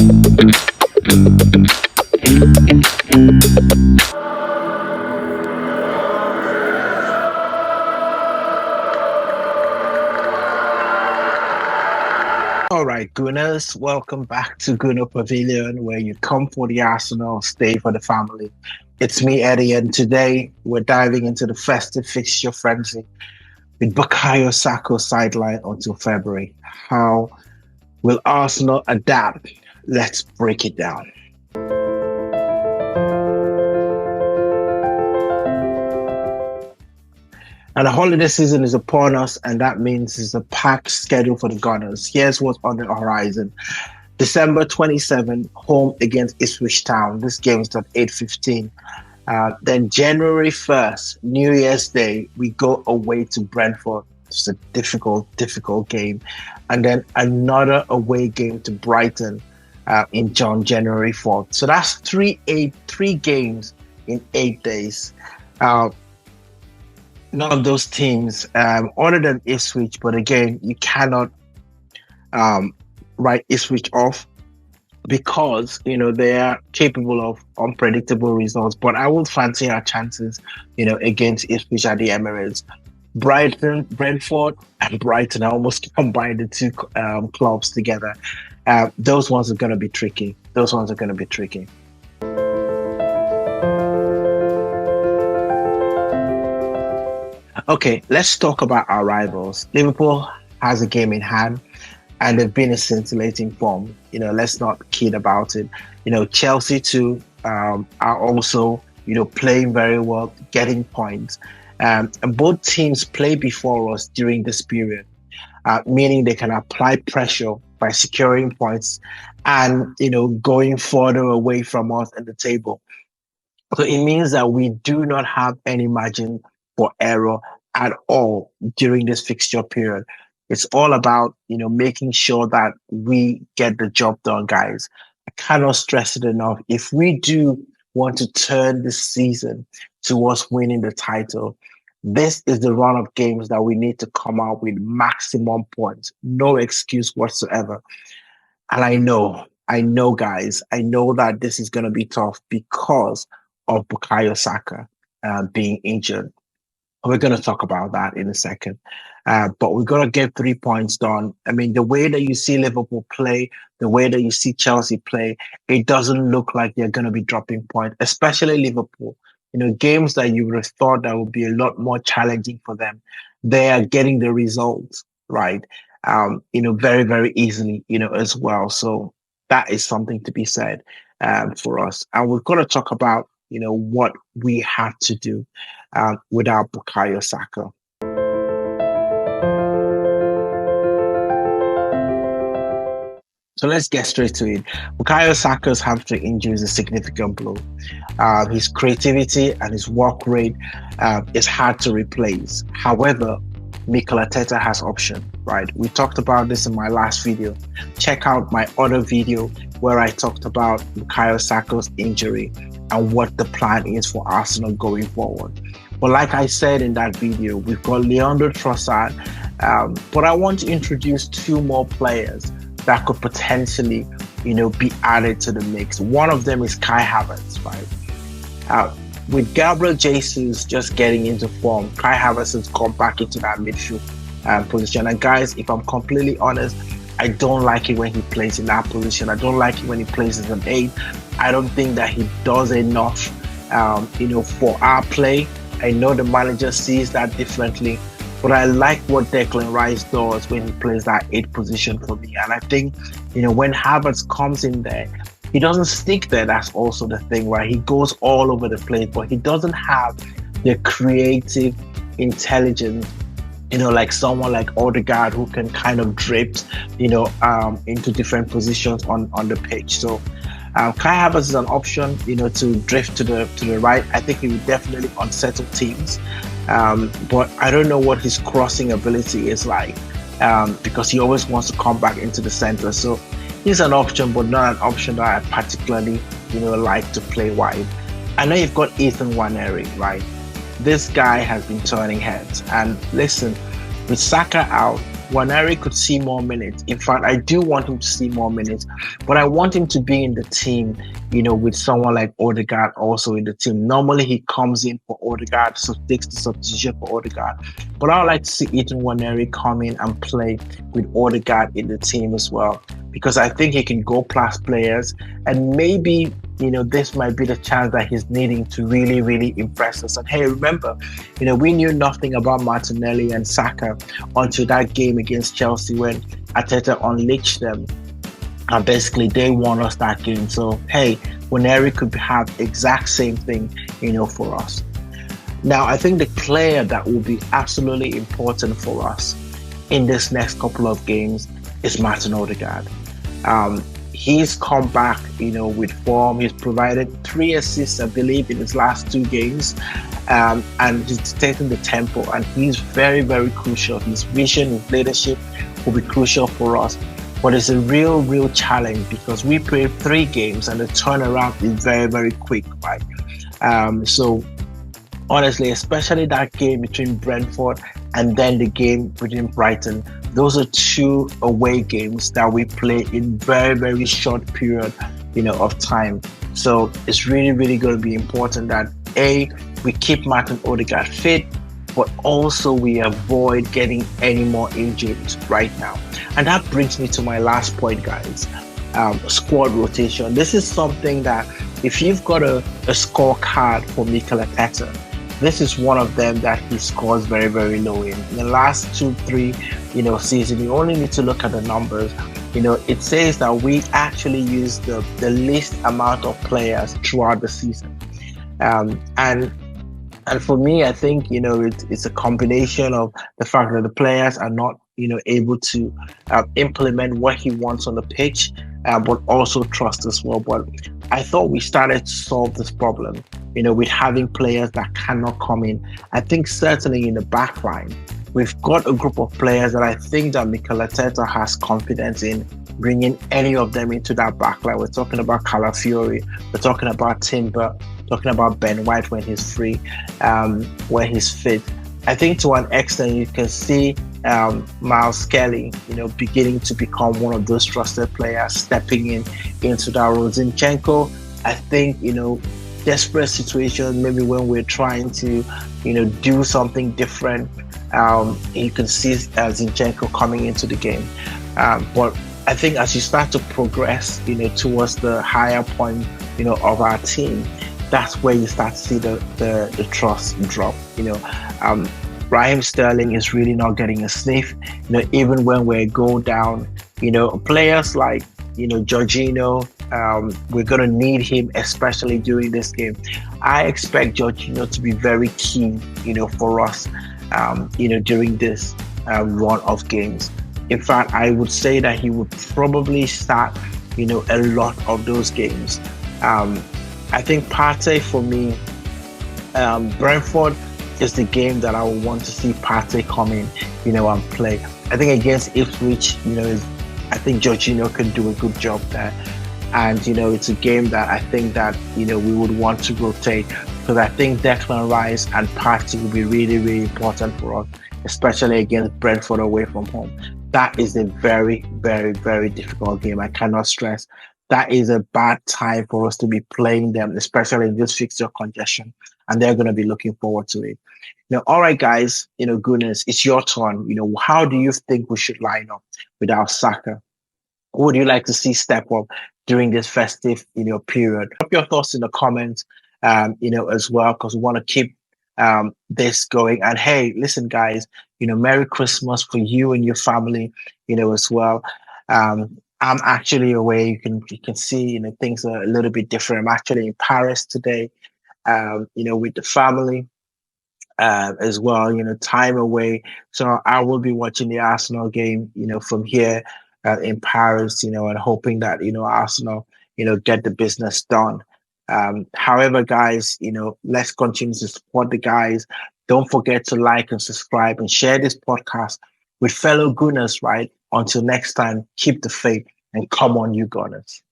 All right, Gooners, welcome back to GoonerPavilion, where you come for the Arsenal, stay for the family. It's me, Eddie, and today we're diving into the festive fixture frenzy with Bukayo Saka sidelined until February. How will Arsenal adapt? Let's break it down. And the holiday season is upon us, and that means it's a packed schedule for the Gunners. Here's what's on the horizon. December 27, home against Ipswich Town. This game is at 8:15. Then January 1st, New Year's Day, we go away to Brentford. It's a difficult game. And then another away game to Brighton January 4th. So that's three games in 8 days. None of those teams, other than Ipswich, but again, you cannot write Ipswich off because they are capable of unpredictable results. But I would fancy our chances, against Ipswich at the Emirates. Brentford, and Brighton. I almost combined the two clubs together. Those ones are going to be tricky. Okay, let's talk about our rivals. Liverpool has a game in hand, and they've been in scintillating form. Let's not kid about it. Chelsea too are also, playing very well, getting points. And both teams play before us during this period, meaning they can apply pressure by securing points and, going further away from us in the table. So it means that we do not have any margin for error at all during this fixture period. It's all about, making sure that we get the job done, guys. I cannot stress it enough. If we do want to turn this season towards winning the title, this is the run of games that we need to come out with maximum points. No excuse whatsoever. And I know, guys, I know that this is going to be tough because of Bukayo Saka being injured. We're going to talk about that in a second. But we're going to get 3 points done. I mean, the way that you see Liverpool play, the way that you see Chelsea play, it doesn't look like they're going to be dropping points, especially Liverpool. Games that you would have thought that would be a lot more challenging for them, they are getting the results, right? Very, very easily, as well. So that is something to be said for us. And we're going to talk about, what we have to do without Bukayo Saka. So let's get straight to it. Bukayo Saka's hamstring injury is a significant blow. His creativity and his work rate is hard to replace. However, Mikel Arteta has option, right? We talked about this in my last video. Check out my other video where I talked about Bukayo Saka's injury and what the plan is for Arsenal going forward. But like I said in that video, we've got Leandro Trossard, but I want to introduce two more players that could potentially, be added to the mix. One of them is Kai Havertz, right? With Gabriel Jesus just getting into form, Kai Havertz has gone back into that midfield position. And guys, if I'm completely honest, I don't like it when he plays in that position. I don't like it when he plays as an 8. I don't think that he does enough, for our play. I know the manager sees that differently, but I like what Declan Rice does when he plays that 8 position for me. And I think, when Havertz comes in there, he doesn't stick there. That's also the thing, right? He goes all over the place, but he doesn't have the creative intelligence, like someone like Odegaard who can kind of drift, into different positions on the pitch. So Kai Havertz is an option, to drift to the right. I think he would definitely unsettle teams. But I don't know what his crossing ability is like, because he always wants to come back into the center. So he's an option, but not an option that I particularly, like to play wide. I know you've got Ethan Nwaneri, right? This guy has been turning heads. And listen, with Saka out, Nwaneri could see more minutes. In fact, I do want him to see more minutes, but I want him to be in the team, with someone like Odegaard also in the team. Normally, he comes in for Odegaard, so takes the substitution for Odegaard. But I would like to see Ethan Nwaneri come in and play with Odegaard in the team as well, because I think he can go past players, and maybe this might be the chance that he's needing to really, really impress us. And hey, remember, we knew nothing about Martinelli and Saka until that game against Chelsea when Arteta unleashed them. And basically, they won us that game. So hey, Nwaneri could have exact same thing, for us. Now, I think the player that will be absolutely important for us in this next couple of games is Martin Odegaard. He's come back, with form. He's provided 3 assists, I believe, in his last 2 games, and he's taking the tempo. And he's very, very crucial. His vision, his leadership will be crucial for us. But it's a real, real challenge because we played 3 games and the turnaround is very, very quick, right? So honestly, especially that game between Brentford and then the game between Brighton, those are 2 away games that we play in very, very short period, of time. So it's really, really going to be important that we keep Martin Odegaard fit, but also we avoid getting any more injuries right now. And that brings me to my last point, guys. Squad rotation. This is something that if you've got a scorecard for Mikel Arteta, this is one of them that he scores very, very low in. In the last 2-3, season, you only need to look at the numbers. It says that we actually use the least amount of players throughout the season. And for me, I think, it's a combination of the fact that the players are not, able to implement what he wants on the pitch, but also trust as well. But I thought we started to solve this problem, with having players that cannot come in. I think certainly in the back line, we've got a group of players that I think that Mikel Arteta has confidence in bringing any of them into that back line. We're talking about Calafiori, we're talking about Timber, talking about Ben White when he's free, when he's fit. I think to an extent you can see Miles Kelly, beginning to become one of those trusted players, stepping into that role. Zinchenko, I think, desperate situation, maybe when we're trying to, do something different, you can see Zinchenko coming into the game. But I think as you start to progress, towards the higher point, of our team, that's where you start to see the trust drop. Raheem Sterling is really not getting a sniff. Even when we're going down, players like, Jorginho, we're going to need him, especially during this game. I expect Jorginho to be very key, for us, during this run of games. In fact, I would say that he would probably start, a lot of those games. I think Partey for me, Brentford is the game that I would want to see Partey come in, and play. I think against Ipswich, I think Jorginho can do a good job there. And, it's a game that I think that, we would want to rotate, because I think Declan Rice and Partey will be really, really important for us, especially against Brentford away from home. That is a very, very, very difficult game. I cannot stress. That is a bad time for us to be playing them, especially in this fixture congestion. And they're going to be looking forward to it. All right, guys, Gooners, it's your turn. How do you think we should line up without Saka? Who would you like to see step up during this festive, period? Drop your thoughts in the comments, as well, because we want to keep this going. And hey, listen, guys, Merry Christmas for you and your family, as well. I'm actually away. You can see, things are a little bit different. I'm actually in Paris today, with the family, as well, time away. So I will be watching the Arsenal game, from here, in Paris, and hoping that, Arsenal, get the business done. However, guys, let's continue to support the guys. Don't forget to like and subscribe and share this podcast with fellow Gooners, right? Until next time, keep the faith and come on, you Gunners.